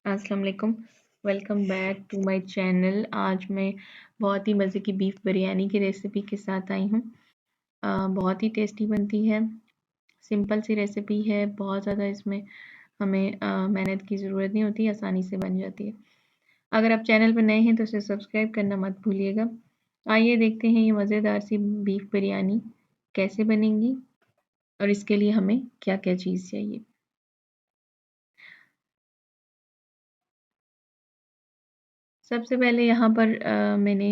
अस्सलाम वालेकुम। Welcome back to my channel. आज मैं बहुत ही मज़े की बीफ बिरयानी की रेसिपी के साथ आई हूँ। बहुत ही टेस्टी बनती है। सिंपल सी रेसिपी है। बहुत ज़्यादा इसमें हमें मेहनत की ज़रूरत नहीं होती, आसानी से बन जाती है। अगर आप चैनल पर नए हैं तो इसे सब्सक्राइब करना मत भूलिएगा। आइए देखते हैं ये मज़ेदार सी बीफ बिरयानी कैसे बनेगी और इसके लिए हमें क्या-क्या चीज़ चाहिए। सबसे पहले यहाँ पर मैंने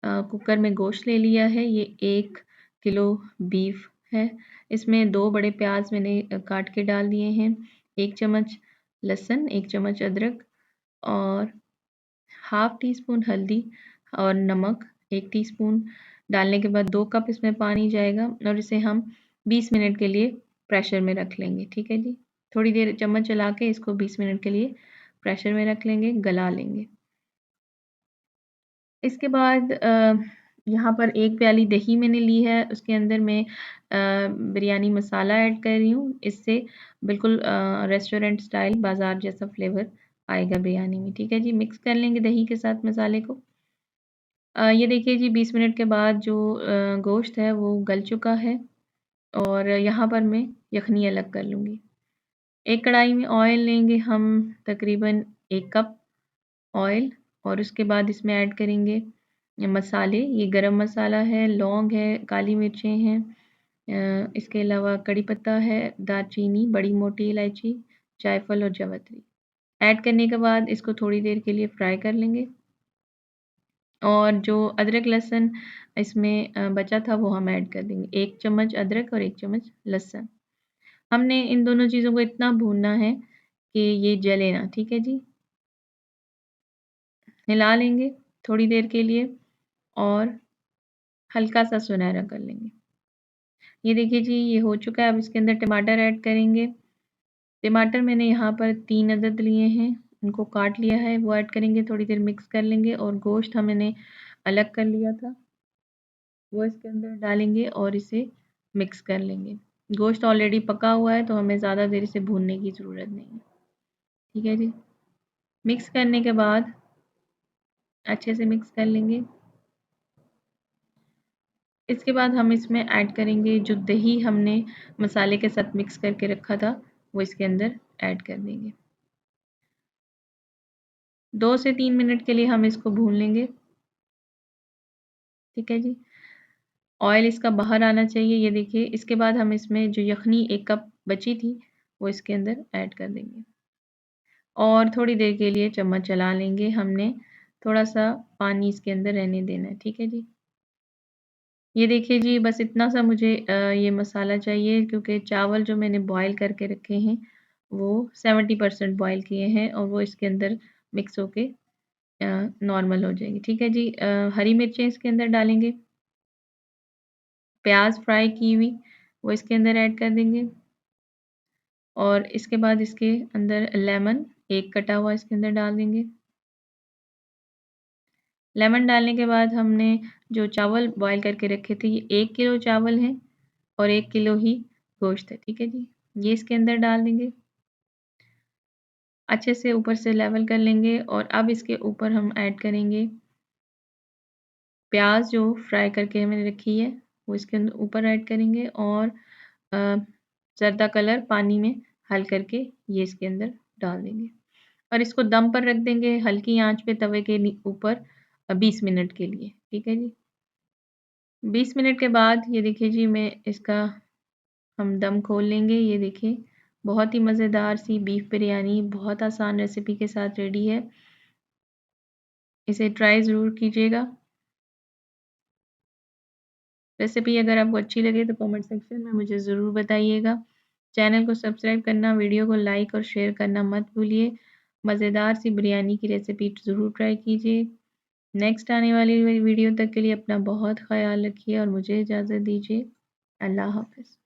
कुकर में गोश्त ले लिया है। ये 1 किलो बीफ है। इसमें 2 बड़े प्याज मैंने काट के डाल दिए हैं। 1 चम्मच लहसुन, 1 चम्मच अदरक और हाफ़ टी स्पून हल्दी और नमक 1 टीस्पून डालने के बाद 2 कप इसमें पानी जाएगा और इसे हम 20 मिनट के लिए प्रेशर में रख लेंगे। ठीक है जी। थोड़ी देर चम्मच चला के इसको 20 मिनट के लिए प्रेशर में रख लेंगे, गला लेंगे। इसके बाद यहाँ पर 1 प्याली दही मैंने ली है, उसके अंदर मैं बिरयानी मसाला ऐड कर रही हूँ। इससे बिल्कुल रेस्टोरेंट स्टाइल बाज़ार जैसा फ्लेवर आएगा बिरयानी में, ठीक है जी। मिक्स कर लेंगे दही के साथ मसाले को। ये देखिए जी 20 मिनट के बाद जो गोश्त है वो गल चुका है और यहाँ पर मैं यखनी अलग कर लूँगी। एक कढ़ाई में ऑयल लेंगे हम तकरीबन 1 कप ऑयल और उसके बाद इसमें ऐड करेंगे मसाले। ये गरम मसाला है, लौंग है, काली मिर्चें हैं, इसके अलावा कड़ी पत्ता है, दालचीनी, बड़ी मोटी इलायची, जायफल और जवित्री। ऐड करने के बाद इसको थोड़ी देर के लिए फ्राई कर लेंगे और जो अदरक लहसुन इसमें बचा था वो हम ऐड कर देंगे। 1 चम्मच अदरक और 1 चम्मच लहसुन। हमने इन दोनों चीज़ों को इतना भूनना है कि ये जले ना, ठीक है जी। हिला लेंगे थोड़ी देर के लिए और हल्का-सा सुनहरा कर लेंगे। ये देखिए जी ये हो चुका है, अब इसके अंदर टमाटर ऐड करेंगे। टमाटर मैंने यहाँ पर 3 अदद लिए हैं, उनको काट लिया है, वो ऐड करेंगे, थोड़ी देर मिक्स कर लेंगे और गोश्त मैंने अलग कर लिया था, वो इसके अंदर डालेंगे और इसे मिक्स कर लेंगे। गोश्त ऑलरेडी पका हुआ है तो हमें ज़्यादा देर इसे भूनने की ज़रूरत नहीं है। ठीक है जी। मिक्स करने के बाद अच्छे से मिक्स कर लेंगे। इसके बाद हम इसमें ऐड करेंगे जो दही हमने मसाले के साथ मिक्स करके रखा था, वो इसके अंदर ऐड कर देंगे। 2 से 3 मिनट के लिए हम इसको भून लेंगे। ठीक है जी। ऑयल इसका बाहर आना चाहिए, ये देखिए। इसके बाद हम इसमें जो यखनी 1 कप बची थी, वो इसके अंदर ऐड कर देंगे और थोड़ी देर के लिए चम्मच चला लेंगे। हमने थोड़ा-सा पानी इसके अंदर रहने देना है, ठीक है जी। ये देखिए जी बस इतना सा मुझे ये मसाला चाहिए क्योंकि चावल जो मैंने बॉयल करके रखे हैं वो 70% बॉयल किए हैं और वो इसके अंदर मिक्स होके नॉर्मल हो जाएंगे। ठीक है जी। हरी मिर्चें इसके अंदर डालेंगे, प्याज फ्राई की हुई वो इसके अंदर ऐड कर देंगे और इसके बाद इसके अंदर लेमन एक कटा हुआ इसके अंदर डाल देंगे। लेमन डालने के बाद हमने जो चावल बॉयल करके रखे थे, ये 1 किलो चावल हैं और 1 किलो ही गोश्त है, ठीक है जी। ये इसके अंदर डाल देंगे, अच्छे से ऊपर से लेवल कर लेंगे और अब इसके ऊपर हम ऐड करेंगे प्याज जो फ्राई करके हमने रखी है, वो इसके अंदर ऊपर ऐड करेंगे और अ, ज़र्दा कलर पानी में हल करके ये इसके अंदर डाल देंगे और इसको दम पर रख देंगे हल्की आँच पे तवे के ऊपर 20 मिनट के लिए, ठीक है जी। 20 मिनट के बाद ये देखिए जी मैं इसका हम दम खोल लेंगे। ये देखिए बहुत ही मज़ेदार सी बीफ बिरयानी बहुत आसान रेसिपी के साथ रेडी है। इसे ट्राई ज़रूर कीजिएगा। रेसिपी अगर आपको अच्छी लगे तो कमेंट सेक्शन में मुझे ज़रूर बताइएगा। चैनल को सब्सक्राइब करना, वीडियो को लाइक और शेयर करना मत भूलिए। मज़ेदार सी बिरयानी की रेसिपी ज़रूर ट्राई कीजिए। नेक्स्ट आने वाली वीडियो तक के लिए अपना बहुत ख़याल रखिए और मुझे इजाज़त दीजिए। अल्लाह हाफ़िज़।